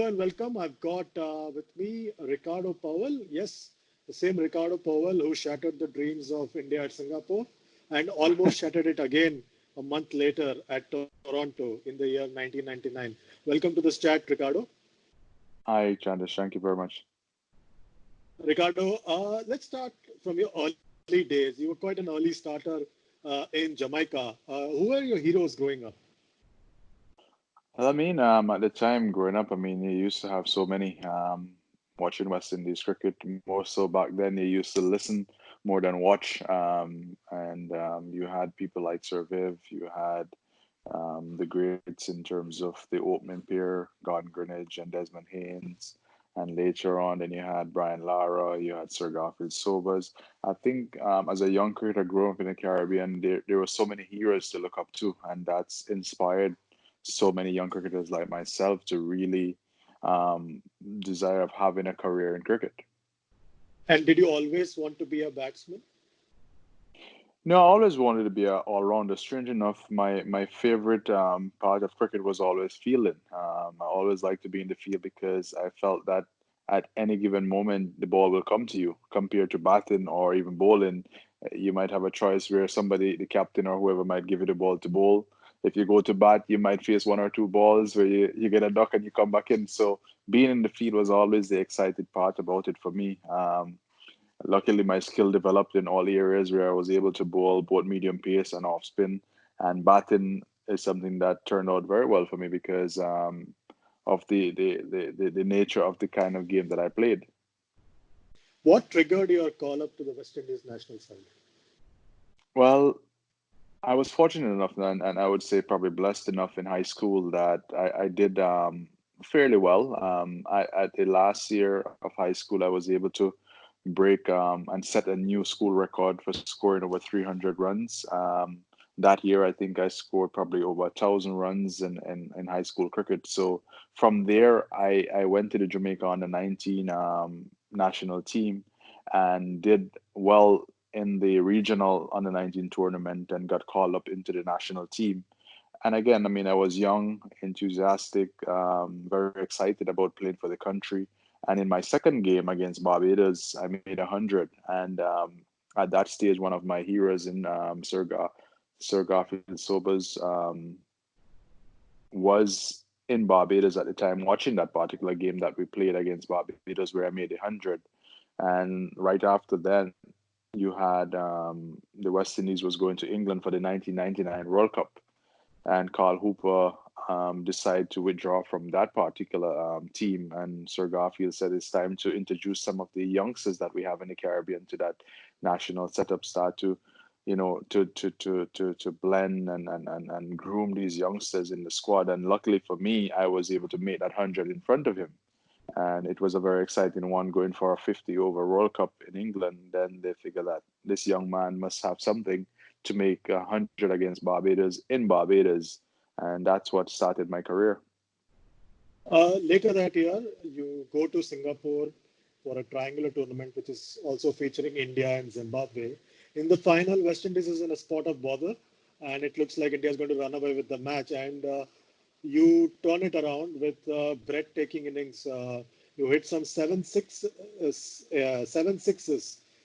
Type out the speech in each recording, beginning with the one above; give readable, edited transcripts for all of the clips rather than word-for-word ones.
and welcome. I've got with me Ricardo Powell. Yes, the same Ricardo Powell who shattered the dreams of India at Singapore and almost shattered it again a month later at Toronto in the year 1999. Welcome to this chat, Ricardo. Hi, Chandish. Thank you very much. Ricardo, let's start from your early days. You were quite an early starter in Jamaica. Who were your heroes growing up? At the time growing up, you used to have so many watching West Indies cricket. More so back then, you used to listen more than watch. And you had people like Sir Viv, you had the greats in terms of the opening pair, Gordon Greenidge and Desmond Haynes. And later on, then you had Brian Lara, you had Sir Garfield Sobers. I think as a young cricketer growing up in the Caribbean, there were so many heroes to look up to, and that's inspired so many young cricketers like myself to really um, desire of having a career in cricket. And did you always want to be a batsman? No, I always wanted to be an all-rounder. Strange enough, my favorite part of cricket was always fielding. I always liked to be in the field because I felt that at any given moment the ball will come to you. Compared to batting or even bowling, you might have a choice where somebody, the captain or whoever, might give you the ball to bowl. If you go to bat, you might face one or two balls where you get a duck and you come back in. So being in the field was always the excited part about it for me. Luckily, my skill developed in all areas where I was able to bowl both medium pace and off spin. And batting is something that turned out very well for me because of the nature of the kind of game that I played. What triggered your call up to the West Indies national side? Well, I was fortunate enough, and I would say probably blessed enough in high school that I did fairly well. At the last year of high school, I was able to break and set a new school record for scoring over 300 runs. That year, I think I scored probably over 1,000 runs in high school cricket. So from there, I went to the Jamaica under 19 national team and did well in the regional under 19 tournament and got called up into the national team. And again, I was young, enthusiastic, very excited about playing for the country. And in my second game against Barbados, I made 100. And at that stage, one of my heroes in Sir Garfield Sobers was in Barbados at the time, watching that particular game that we played against Barbados, where I made 100. And right after that, you had the West Indies was going to England for the 1999 World Cup, and Carl Hooper decided to withdraw from that particular team. And Sir Garfield said it's time to introduce some of the youngsters that we have in the Caribbean to that national setup, start to, to blend and groom these youngsters in the squad. And luckily for me, I was able to make that 100 in front of him. And it was a very exciting one going for a 50 over World Cup in England. Then they figure that this young man must have something to make 100 against Barbados in Barbados. And that's what started my career. Later that year, you go to Singapore for a triangular tournament, which is also featuring India and Zimbabwe. In the final, West Indies is in a spot of bother, and it looks like India is going to run away with the match. And you turn it around with breathtaking innings. You hit some seven sixes,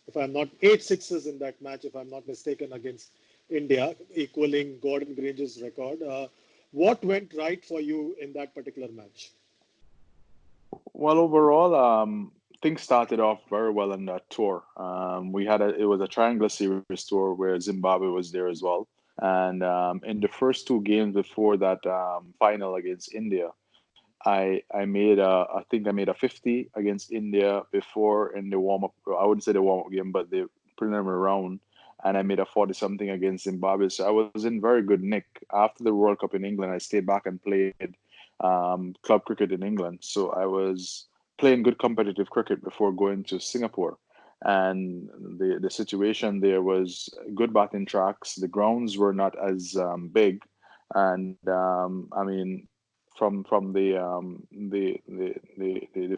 if I'm not eight sixes in that match, if I'm not mistaken, against India, equaling Gordon Grange's record. What went right for you in that particular match? Well, overall, things started off very well in that tour. It was a triangular series tour where Zimbabwe was there as well. And in the first two games before that final against India, I think I made a 50 against India before in the warm up. I wouldn't say the warm up game, but the preliminary round, and I made a 40 something against Zimbabwe. So I was in very good nick. After the World Cup in England, I stayed back and played club cricket in England. So I was playing good competitive cricket before going to Singapore. And the situation there was good batting tracks. The grounds were not as big, and from the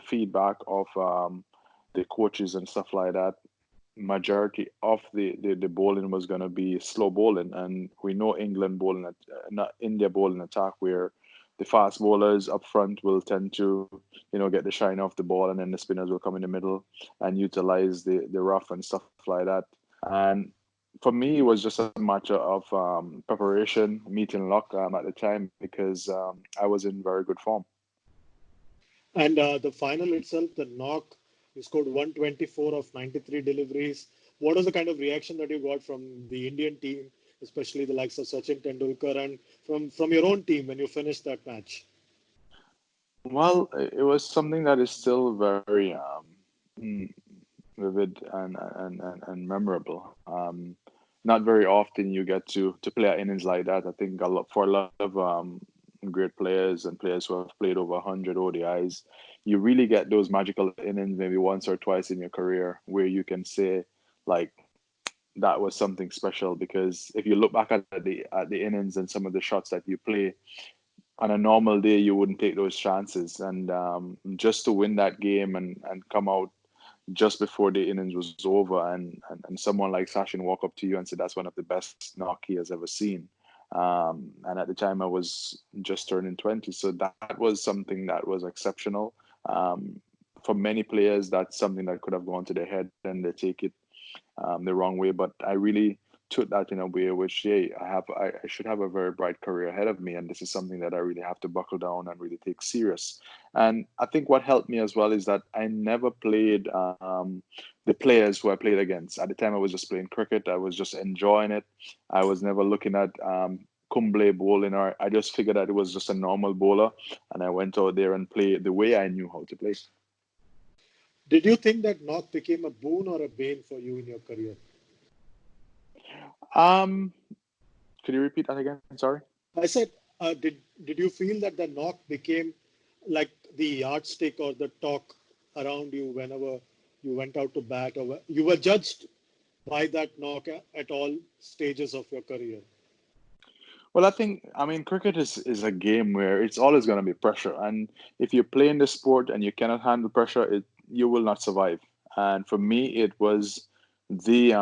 feedback of the coaches and stuff like that, majority of the bowling was going to be slow bowling, and we know England bowling at not India bowling attack, where the fast bowlers up front will tend to, get the shine off the ball, and then the spinners will come in the middle and utilize the rough and stuff like that. And for me, it was just a matter of preparation, meeting luck at the time because I was in very good form. And the final itself, the knock, you scored 124 of 93 deliveries. What was the kind of reaction that you got from the Indian team, especially the likes of Sachin Tendulkar, and from your own team when you finished that match? Well, it was something that is still very mm, vivid and memorable. Not very often you get to play an innings like that. I think for a lot of great players and players who have played over 100 ODIs, you really get those magical innings maybe once or twice in your career where you can say like that was something special. Because if you look back at the innings and some of the shots that you play on a normal day, you wouldn't take those chances. And just to win that game and come out just before the innings was over, and someone like Sachin walk up to you and say that's one of the best knock he has ever seen. And at the time, I was just turning 20, so that was something that was exceptional. Um, for many players, that's something that could have gone to their head and they take it the wrong way. But I really took that in a way which, yeah, I should have a very bright career ahead of me, and this is something that I really have to buckle down and really take serious. And I think what helped me as well is that I never played the players who I played against. At the time, I was just playing cricket. I was just enjoying it. I was never looking at Kumble bowling, or I just figured that it was just a normal bowler, and I went out there and played the way I knew how to play. Did you think that knock became a boon or a bane for you in your career? Um, could you repeat that again? Sorry. I said, did you feel that the knock became like the yardstick or the talk around you whenever you went out to bat, or you were judged by that knock at all stages of your career? Well, I mean, cricket is a game where it's always going to be pressure. And if you play in the sport and you cannot handle pressure, you will not survive. And for me, it was the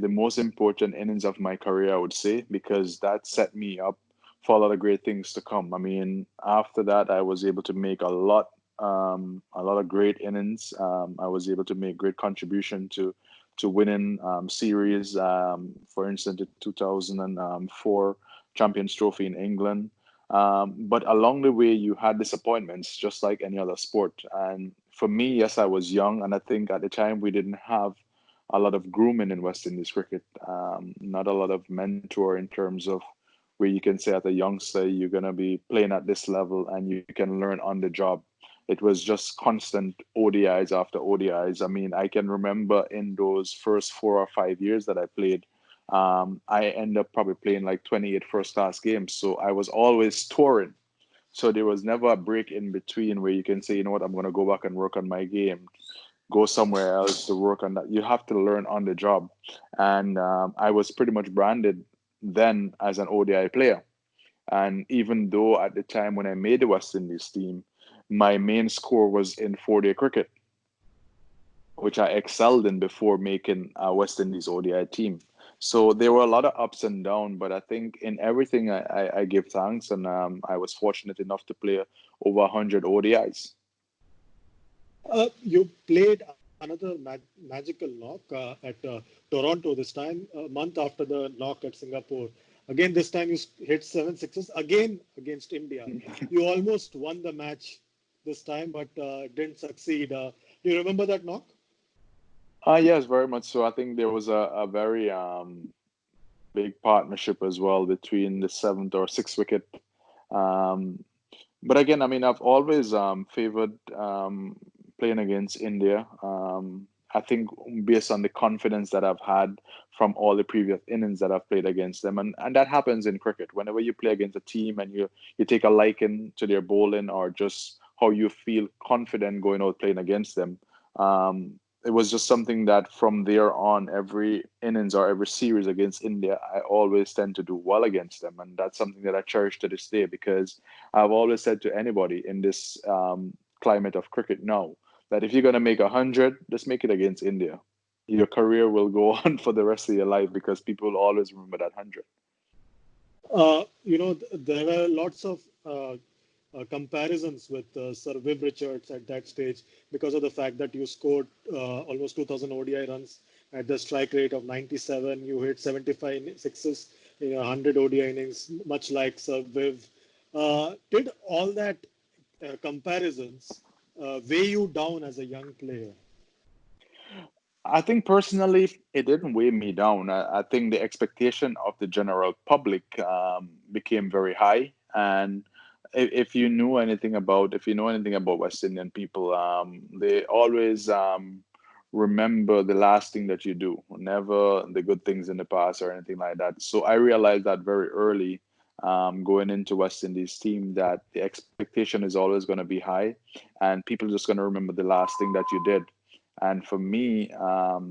most important innings of my career, I would say, because that set me up for a lot of great things to come. I mean, after that, I was able to make a lot of great innings. I was able to make great contribution to winning series. For instance, the 2004 Champions Trophy in England. But along the way, you had disappointments, just like any other sport. And for me, yes, I was young, and I think at the time we didn't have a lot of grooming in West Indies cricket. Not a lot of mentor in terms of where you can say as a youngster you're gonna be playing at this level and you can learn on the job. It was just constant ODIs after ODIs. I mean, I can remember in those first 4 or 5 years that I played, I ended up probably playing like 28 first class games. So I was always touring. So there was never a break in between where you can say, you know what, I'm going to go back and work on my game, go somewhere else to work on that. You have to learn on the job. And I was pretty much branded then as an ODI player. And even though at the time when I made the West Indies team, my main score was in 4-day cricket, which I excelled in before making a West Indies ODI team. So there were a lot of ups and downs, but I think in everything I give thanks, and I was fortunate enough to play over 100 ODIs. You played another magical knock at Toronto this time, a month after the knock at Singapore. Again, this time you hit 7 sixes, again against India. You almost won the match this time, but didn't succeed. Do you remember that knock? Yes, very much so. I think there was a very big partnership as well between the seventh or sixth wicket. Um, but again, I mean, I've always favored playing against India. I think based on the confidence that I've had from all the previous innings that I've played against them, and that happens in cricket. Whenever you play against a team and you take a liking to their bowling or just how you feel confident going out playing against them, it was just something that from there on, every innings or every series against India, I always tend to do well against them, and that's something that I cherish to this day because I've always said to anybody in this climate of cricket now that if you're going to make 100, just make it against India. Your career will go on for the rest of your life because people will always remember that 100. There were lots of comparisons with Sir Viv Richards at that stage because of the fact that you scored almost 2,000 ODI runs at the strike rate of 97. You hit 75 sixes in 100 ODI innings, much like Sir Viv. Did all that comparisons weigh you down as a young player? I think personally, it didn't weigh me down. I think the expectation of the general public became very high, and if you know anything about West Indian people, they always remember the last thing that you do, never the good things in the past or anything like that. So I realized that very early, going into West Indies team, that the expectation is always going to be high, and people are just going to remember the last thing that you did. And for me,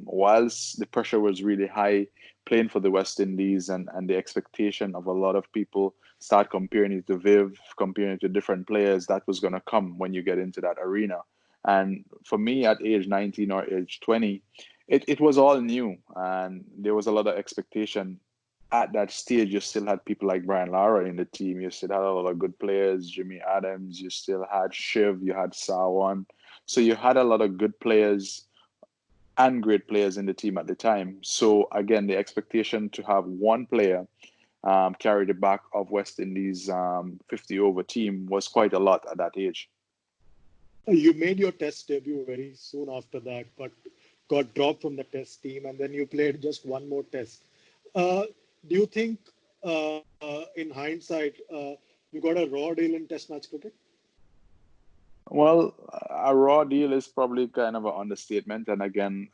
whilst the pressure was really high playing for the West Indies, and the expectation of a lot of people start comparing you to Viv, comparing you to different players, that was going to come when you get into that arena. And for me, at age 19 or age 20, it was all new, and there was a lot of expectation. At that stage, you still had people like brianlara in the team. You still had a lot of good players, Jimmy Adams. You still had Shiv. You had Sawan. So you had a lot of good players and great players in the team at the time. So again, the expectation to have one player carry the back of West Indies 50 over team was quite a lot at that age. You made your test debut very soon after that, but got dropped from the test team, and then you played just one more test. Uh, do you think, in hindsight, you got a raw deal in Test match cricket? Well, a raw deal is probably kind of an understatement. And again,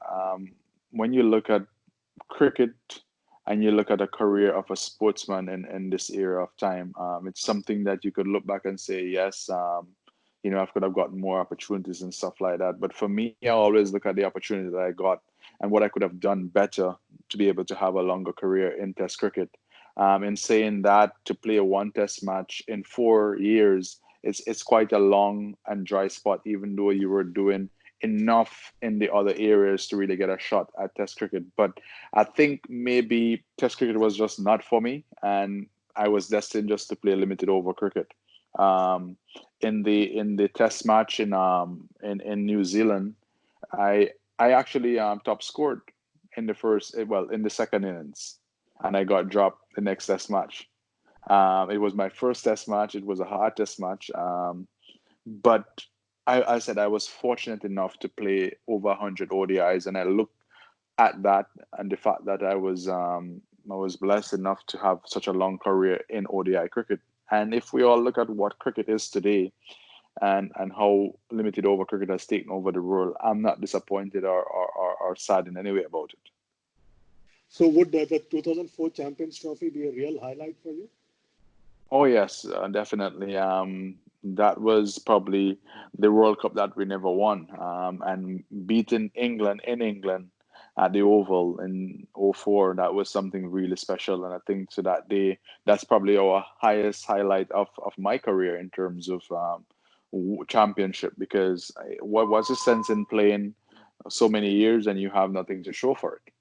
when you look at cricket and you look at a career of a sportsman in this era of time, it's something that you could look back and say, yes, I could have gotten more opportunities and stuff like that. But for me, I always look at the opportunity that I got and what I could have done better to be able to have a longer career in Test cricket. In saying that, to play a one Test match in 4 years, it's quite a long and dry spot, even though you were doing enough in the other areas to really get a shot at Test cricket. But I think maybe Test cricket was just not for me, and I was destined just to play limited over cricket. Um, in the Test match in New Zealand, I actually top scored in the in the second innings, and I got dropped the next Test match. It was my first Test match. It was a hard Test match. But I said I was fortunate enough to play over 100 ODIs, and I look at that and the fact that I was blessed enough to have such a long career in ODI cricket. And if we all look at what cricket is today, and how limited over cricket has taken over the world, I'm not disappointed or sad in any way about it. So would the 2004 Champions Trophy be a real highlight for you? Oh yes, definitely. That was probably the World Cup that we never won, and beating England in England at the Oval in '04. That was something really special, and I think to that day, that's probably our highest highlight of my career in terms of championship. Because what was the sense in playing so many years and you have nothing to show for it?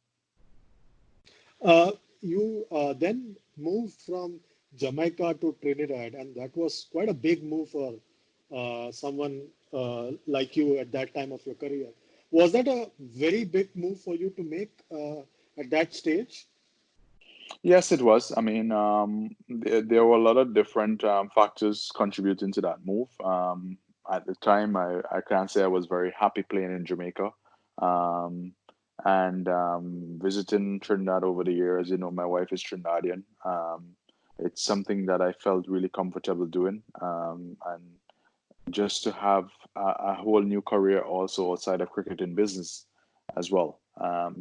You then moved from Jamaica to Trinidad, and that was quite a big move for someone like you at that time of your career. Was that a very big move for you to make at that stage? Yes, it was. I mean, there were a lot of different factors contributing to that move. At the time, I can't say I was very happy playing in Jamaica. Um, and visiting Trinidad over the years, my wife is Trinidadian. It's something that I felt really comfortable doing. And just to have a whole new career also outside of cricket in business as well.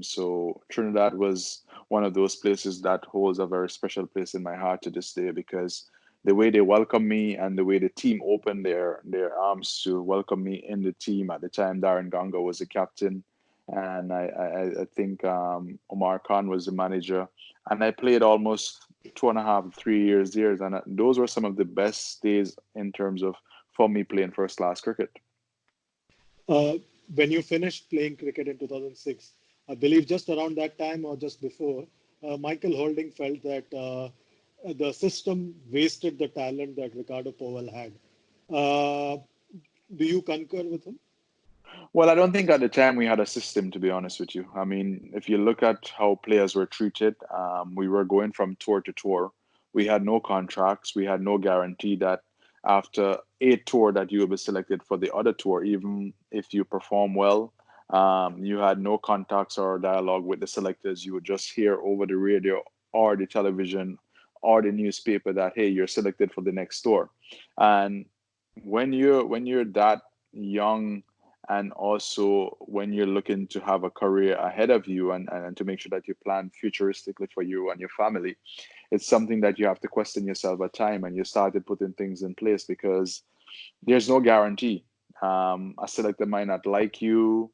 So Trinidad was one of those places that holds a very special place in my heart to this day, because the way they welcomed me and the way the team opened their arms to welcome me in the team at the time. Darren Ganga was the captain, and I think Omar Khan was the manager, and I played almost 2.5, 3 years there, and those were some of the best days in terms of for me playing first class cricket. Uh, when you finished playing cricket in 2006, I believe just around that time or just before, Michael Holding felt that the system wasted the talent that Ricardo Powell had. Uh, do you concur with him? Well, I don't think at the time we had a system, to be honest with you. I mean, if you look at how players were treated, we were going from tour to tour. We had no contracts. We had no guarantee that after a tour that you will be selected for the other tour, even if you perform well. You had no contacts or dialogue with the selectors. You would just hear over the radio or the television or the newspaper that, hey, you're selected for the next tour. And when you're that young, and also when you're looking to have a career ahead of you, and to make sure that you plan futuristically for you and your family, it's something that you have to question yourself at time, and you started putting things in place because there's no guarantee. A selector might not like you.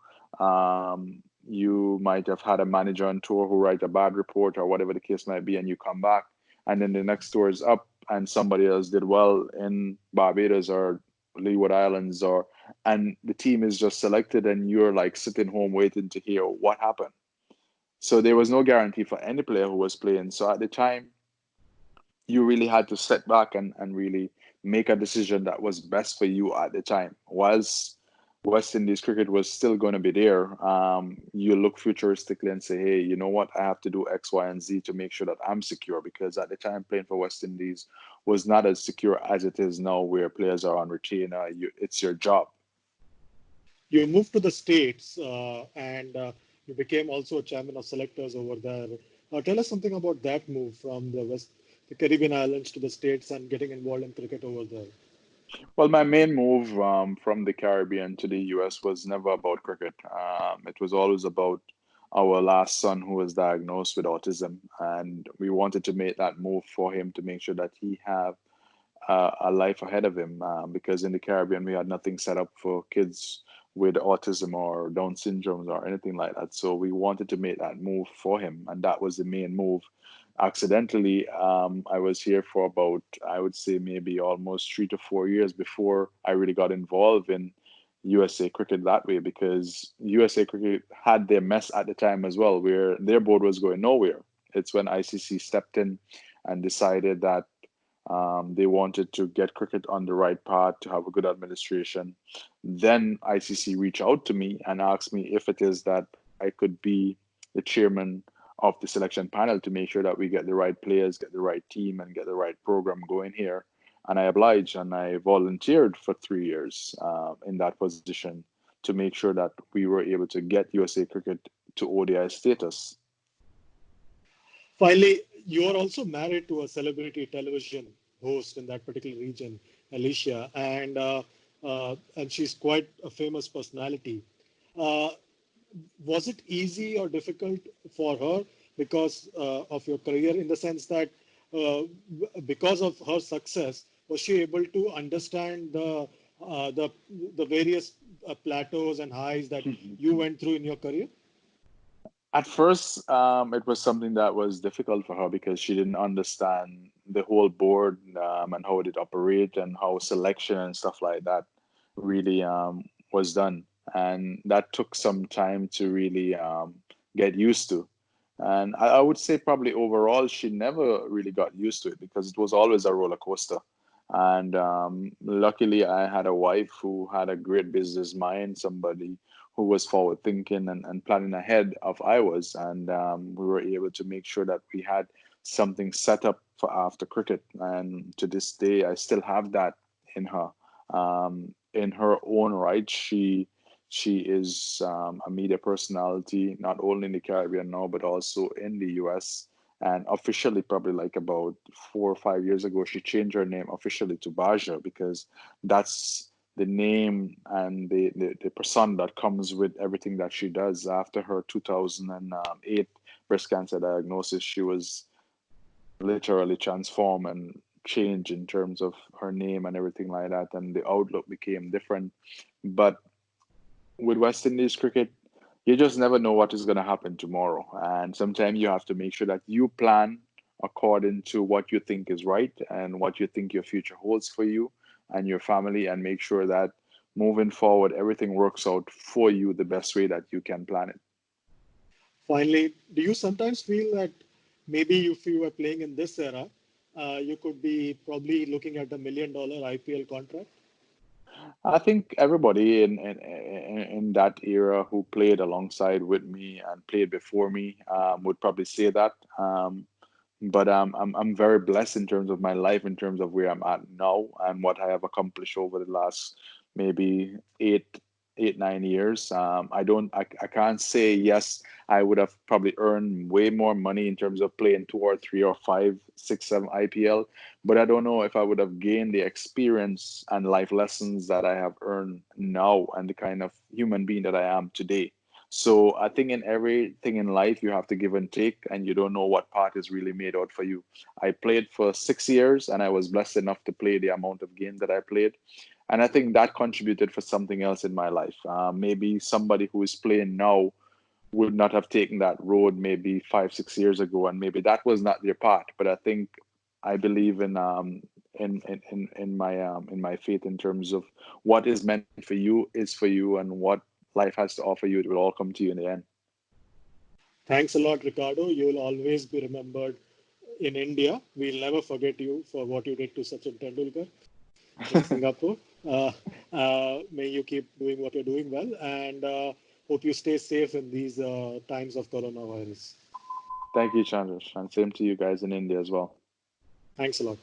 You might have had a manager on tour who write a bad report or whatever the case might be, and you come back, and then the next tour is up, and somebody else did well in Barbados or Leeward Islands, or and the team is just selected, and you're like sitting home waiting to hear what happened. So there was no guarantee for any player who was playing. So at the time, you really had to sit back and really make a decision that was best for you at the time. Was West Indies cricket was still going to be there, you look futuristically and say, hey, you know what? I have to do X, Y, and Z to make sure that I'm secure, because at the time playing for West Indies was not as secure as it is now, where players are on retainer. It's your job. You moved to the States and you became also a chairman of selectors over there. Tell us something about that move from the Caribbean islands to the States and getting involved in cricket over there. Well, my main move from the Caribbean to the US was never about cricket. It was always about our last son who was diagnosed with autism, and we wanted to make that move for him to make sure that he have a life ahead of him. Because in the Caribbean, we had nothing set up for kids with autism or Down syndromes or anything like that. So we wanted to make that move for him, and that was the main move. Accidentally, I was here for about, I would say, maybe almost 3 to 4 years before I really got involved in USA Cricket that way, because USA Cricket had their mess at the time as well, where their board was going nowhere. It's when ICC stepped in and decided that they wanted to get cricket on the right path, to have a good administration. Then ICC reached out to me and asked me if it is that I could be the chairman of the selection panel to make sure that we get the right players, get the right team, and get the right program going here. And I obliged, and I volunteered for 3 years in that position to make sure that we were able to get USA Cricket to ODI status. Finally, you are also married to a celebrity television host in that particular region, Alicia, and she's quite a famous personality. Uh, was it easy or difficult for her because of your career, in the sense that uh, because of her success, was she able to understand uh, the the various plateaus and highs that you went through in your career? At first, it was something that was difficult for her because she didn't understand the whole board, and how it operate, and how selection and stuff like that really was done. And that took some time to really get used to. And I would say probably overall, she never really got used to it because it was always a roller coaster. And luckily, I had a wife who had a great business mind, somebody who was forward thinking and planning ahead of I was. And we were able to make sure that we had something set up for after cricket. And to this day, I still have that in her. In her own right, she is a media personality, not only in the Caribbean now, but also in the US. And officially, probably like about 4 or 5 years ago, she changed her name officially to Baja, because that's the name and the persona that comes with everything that she does. After her 2008 breast cancer diagnosis, she was literally transformed and changed in terms of her name and everything like that. And the outlook became different. But with West Indies cricket, you just never know what is going to happen tomorrow. And sometimes you have to make sure that you plan according to what you think is right and what you think your future holds for you and your family, and make sure that moving forward, everything works out for you the best way that you can plan it. Finally, do you sometimes feel that maybe if you were playing in this era, you could be probably looking at $1 million IPL contract. I think everybody in that era who played alongside with me and played before me would probably say that. But I'm very blessed in terms of my life, in terms of where I'm at now and what I have accomplished over the last maybe 9 years. I can't say yes. I would have probably earned way more money in terms of playing 2 or 3 or 5, 6, 7 IPL, but I don't know if I would have gained the experience and life lessons that I have earned now and the kind of human being that I am today. So I think in everything in life, you have to give and take, and you don't know what part is really made out for you. I played for 6 years, and I was blessed enough to play the amount of games that I played. And I think that contributed for something else in my life. Maybe somebody who is playing now would not have taken that road maybe 5, 6 years ago, and maybe that was not their path. But I think I believe in my faith in terms of what is meant for you is for you, and what life has to offer you, it will all come to you in the end. Thanks a lot, Ricardo. You will always be remembered in India. We'll never forget you for what you did to Sachin Tendulkar in Singapore. May you keep doing what you're doing well, and hope you stay safe in these times of coronavirus. Thank you, Chandra, and same to you guys in India as well. Thanks a lot.